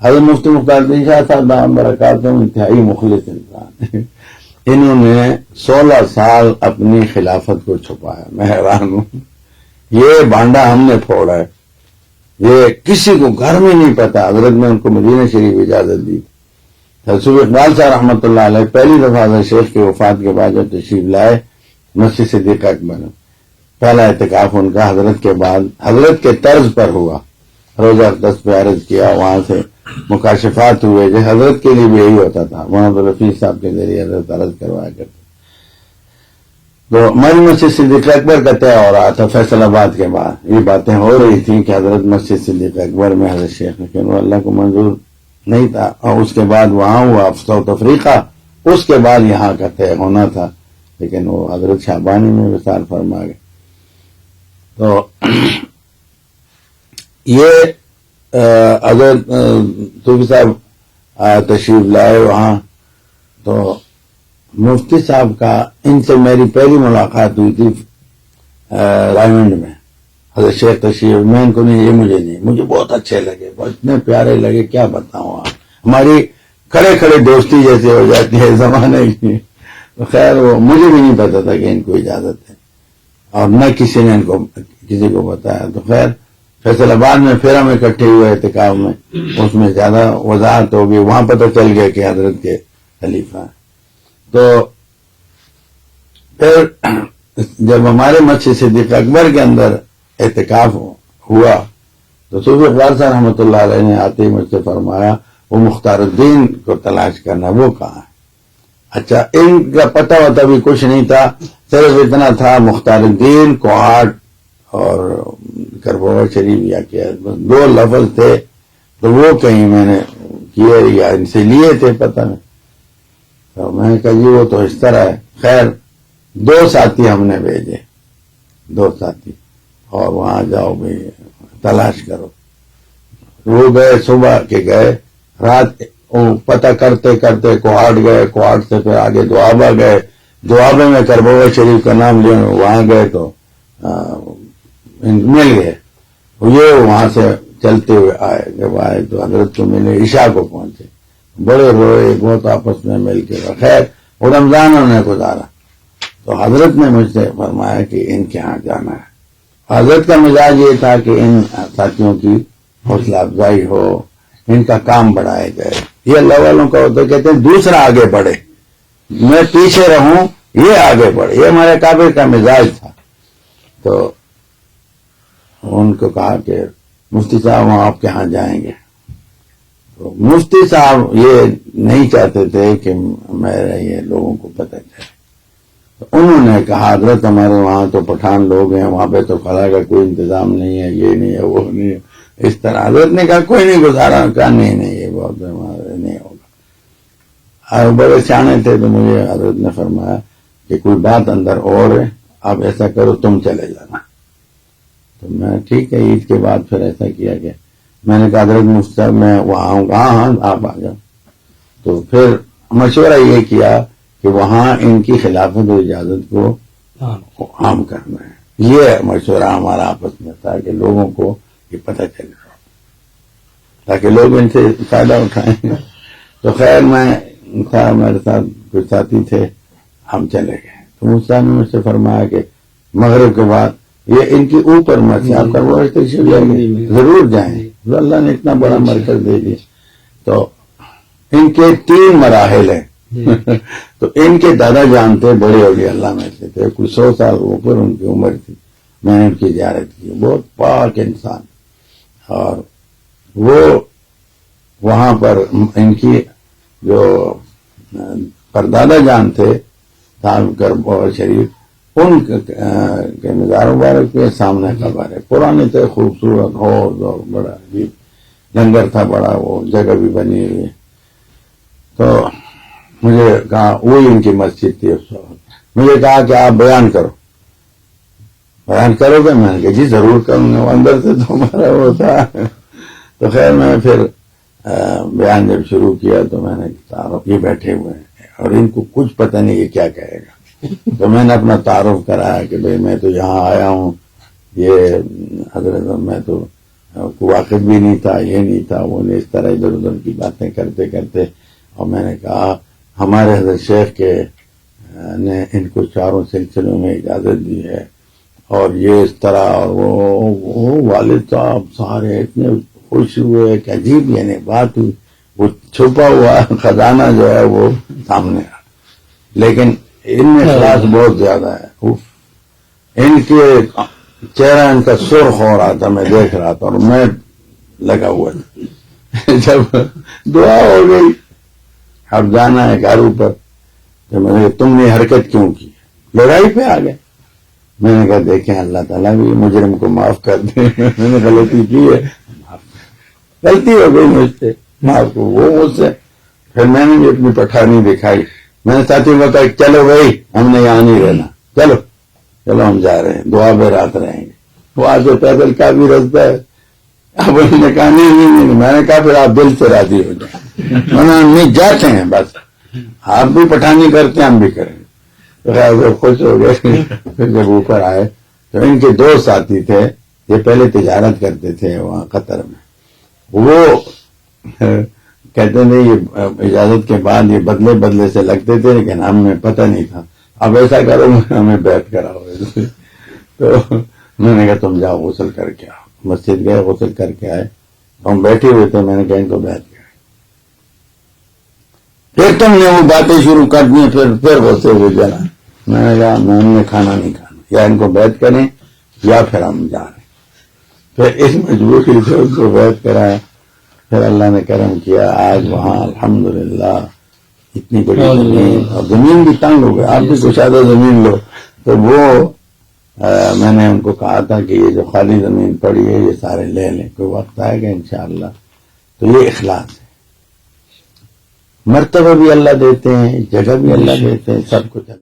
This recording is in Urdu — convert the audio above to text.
حضرت مفتی مختار الدین شاہ صاحب دامت برکاتہم انتہائی مخلص انسان، انہوں نے 16 سال اپنی خلافت کو چھپایا. میں حیران ہوں. یہ بانڈا ہم نے پھوڑا ہے، یہ کسی کو گھر میں نہیں پتا. حضرت نے ان کو مدینہ شریف اجازت دی. رسول اقبال صاحب رحمۃ اللہ علیہ پہلی دفعہ حضرت شیخ کی وفات کے بعد جب تشریف لائے مسجد صدیق اکبر، پہلا اعتکاف ان کا حضرت کے بعد حضرت کے طرز پر ہوا. روزہ اقدس پہ عرض کیا، وہاں سے مکاشفات ہوئے. جو حضرت کے لیے بھی یہی ہوتا تھا، محمد رفیع صاحب کے ذریعے حضرت عرض کروایا کرتے. تو ہماری مسجد صدیق اکبر کا طے ہو رہا تھا فیصل آباد کے بعد. یہ باتیں ہو رہی تھیں کہ حضرت مسجد صدیق اکبر میں حضرت شیخ، لیکن وہ اللہ کو منظور نہیں تھا. اور اس کے بعد وہاں ہوا ساؤتھ افریقہ، اس کے بعد یہاں کا طے ہونا تھا، لیکن وہ حضرت شعبانی میں وصال فرما گئے. تو یہ حضرت صوفی صاحب تشریف لائے وہاں. تو مفتی صاحب کا ان سے میری پہلی ملاقات ہوئی تھی رائمنڈ میں. حضرت شیخ تشریف، میں ان کو نہیں، یہ مجھے نہیں، مجھے بہت اچھے لگے، اتنے پیارے لگے کیا بتاؤں. ہماری کھڑے کھڑے دوستی جیسے ہو جاتی ہے زمانے کی. خیر وہ مجھے بھی نہیں پتا تھا کہ ان کو اجازت ہے، اور نہ کسی نے ان کو کسی کو بتایا. تو خیر فیصل آباد میں پھر ہم اکٹھے ہوئے اعتکاف میں، اس میں زیادہ وضاحت ہوگی. وہاں پتہ چل گیا کہ حضرت کے خلیفہ ہیں. تو پھر جب ہمارے مسجد صدیق اکبر کے اندر اعتکاف ہوا تو صوفی اقبال صاحب رحمۃ اللہ علیہ نے آتے ہی مجھ سے فرمایا وہ مختار الدین کو تلاش کرنا، وہ کہاں ہے. اچھا، ان کا پتہ وتہ بھی کچھ نہیں تھا، صرف اتنا تھا مختار الدین کوہاٹ اور کربوغہ شریف یا کیا 2 لفظ تھے. تو وہ کہیں میں نے کیے یا ان سے لیے تھے پتہ نہیں. تو میں نے کہا جی وہ تو اس طرح ہے. خیر 2 ساتھی ہم نے بھیجے، 2 ساتھی، اور وہاں جاؤ بھائی تلاش کرو. وہ گئے، صبح کے گئے، رات پتہ کرتے کرتے کوہاٹ گئے، کوہاٹ سے پھر آگے دوآبہ گئے، دوآبہ میں کربوغہ شریف کا نام لیا، وہاں گئے تو مل گئے. یہ وہاں سے چلتے ہوئے آئے. جب آئے تو حضرت کو ملے، عشاء کو پہنچے، بڑے روئے، بہت آپس میں مل کے. خیر وہ رمضان انہوں نے گزارا. تو حضرت نے مجھ سے فرمایا کہ ان کے ہاں جانا ہے. حضرت کا مزاج یہ تھا کہ ان ساتھیوں کی حوصلہ افزائی ہو، ان کا کام بڑھائے جائے. یہ اللہ والوں کا ہوتا ہے، کہتے ہیں دوسرا آگے بڑھے، میں پیچھے رہوں، یہ آگے بڑھے. یہ ہمارے کعبے کا مزاج تھا. تو ان کو کہا کہ مفتی صاحب ہم آپ کے ہاں جائیں گے. تو مفتی صاحب یہ نہیں چاہتے تھے کہ میرے یہ لوگوں کو پتہ چلے. تو انہوں نے کہا حضرت ہمارے وہاں تو پٹھان لوگ ہیں، وہاں پہ تو خلا کا کوئی انتظام نہیں ہے، یہ نہیں ہے وہ نہیں ہے. اس طرح حضرت نے کہا کوئی نہیں گزارا. کہا نہیں یہ بہت نہیں ہوگا. اور بڑے سیانے تھے. تو مجھے حضرت نے فرمایا کہ کوئی بات اندر اور ہے، آپ ایسا کرو تم چلے جانا. تو میں ٹھیک ہے. عید کے بعد پھر ایسا کیا کہ میں نے کہا حضرت مفتی صاحب میں وہاں ہوں. ہاں آپ آ جاؤ. تو پھر مشورہ یہ کیا کہ وہاں ان کی خلافت و اجازت کو عام کرنا ہے. یہ مشورہ ہمارا آپس میں تھا کہ لوگوں کو یہ پتہ چلے تاکہ لوگ ان سے فائدہ اٹھائیں. تو خیر میں تھا، میرے ساتھ کچھ ساتھی تھے، ہم چلے گئے. تو مفتی صاحب نے مجھ سے فرمایا کہ مغرب کے بعد یہ ان کی اوپر مرضی، آپ کا وہ تشریف لائیں ضرور جائیں. اللہ نے اتنا بڑا مرکز دے دیا. تو ان کے 3 مراحل ہیں. تو ان کے دادا جان تھے، بڑے اولیاء اللہ میں سے تھے، کچھ 100 سال اوپر ان کی عمر تھی. میں نے ان کی زیارت کی، بہت پاک انسان. اور وہ وہاں پر ان کی جو پردادا جان تھے صاحب کربوغہ شریف، ان کے مزار مبارک کے سامنے قبر ہے. پرانے تھے، خوبصورت حوض اور بڑا عجیب لنگر تھا بڑا، وہ جگہ بھی بنی ہوئی ہے. تو مجھے کہا وہی ان کی مسجد تھی اس وقت. مجھے کہا کہ آپ بیان کرو گے؟ میں نے کہا جی ضرور کروں گا. اندر سے تو ہمارا وہ تھا. تو خیر میں پھر بیان جب شروع کیا تو میں نے تعارف، یہ بیٹھے ہوئے ہیں اور ان کو کچھ پتہ نہیں یہ کیا کہے گا. تو میں نے اپنا تعارف کرایا کہ بھئی میں تو یہاں آیا ہوں، یہ حضرت میں تو کوئی واقف بھی نہیں تھا، یہ نہیں تھا، وہ نہیں، اس طرح ادھر ادھر کی باتیں کرتے کرتے، اور میں نے کہا ہمارے حضرت شیخ کے نے ان کو چاروں سلسلوں میں اجازت دی ہے، اور یہ اس طرح، اور وہ والد صاحب سارے اتنے خوش ہوئے کہ عجیب یعنی بات ہوئی، وہ چھپا ہوا خزانہ جو ہے وہ سامنے آ، لیکن ان میں اخلاص بہت زیادہ ہے. ان کے چہرہ ان کا سرخ ہو رہا تھا، میں دیکھ رہا تھا، اور میں لگا ہوا تھا. جب دعا ہو گئی اب جانا ہے گھر اوپر، تو میں نے کہا تم نے حرکت کیوں کی؟ لڑائی پہ آ گئے. میں نے کہا دیکھیں اللہ تعالیٰ بھی مجرم کو معاف کر دے، میں نے غلطی کی ہے، غلطی ہو گئی مجھ سے، معاف کو وہ مجھ سے. پھر میں نے بھی اپنی پٹھانی دکھائی، میں نے ساتھی کو کہا چلو بھائی ہم نے یہاں نہیں رہنا، چلو چلو ہم جا رہے ہیں، دعا میں رات رہیں گے. وہاں سے پیدل کا بھی رستہ ہے. اب انہوں نے کہا نہیں، میں نے کہا پھر آپ دل سے راضی ہو جائیں، نہیں جاتے ہیں بس، آپ بھی پٹھانی کرتے ہیں ہم بھی کریں گے. تو خوش ہو گئے. پھر جب اوپر آئے تو ان کے دو ساتھی تھے، یہ پہلے تجارت کرتے تھے وہاں قطر میں، وہ کہتے تھے یہ اجازت کے بعد یہ بدلے بدلے سے لگتے تھے، لیکن ہمیں پتہ نہیں تھا، اب ایسا کرو ہمیں بیعت کراؤ. تو میں نے کہا تم جاؤ غسل کر کے آؤ. مسجد گئے، غسل کر کے آئے، ہم بیٹھے ہوئے تھے. میں نے کہا ان کو بیعت کریں. پھر تم نے وہ باتیں شروع کر دی، پھر غصے ہوئے جلا. میں نے کہا ہم نے کھانا نہیں کھانا، یا ان کو بیعت کریں یا پھر ہم جا رہے ہیں. پھر اس مجبوری سے ان کو بیعت کرایا. پھر اللہ نے کرم کیا، آج وہاں الحمدللہ اتنی بڑی زمین، اور زمین بھی تنگ ہو گئی. آپ بھی کشادہ زمین لو. تو وہ میں نے ان کو کہا تھا کہ یہ جو خالی زمین پڑی ہے یہ سارے لے لیں، کوئی وقت آئے گا انشاءاللہ. تو یہ اخلاص ہے. مرتبہ بھی اللہ دیتے ہیں، جگہ بھی اللہ دیتے ہیں، سب کچھ.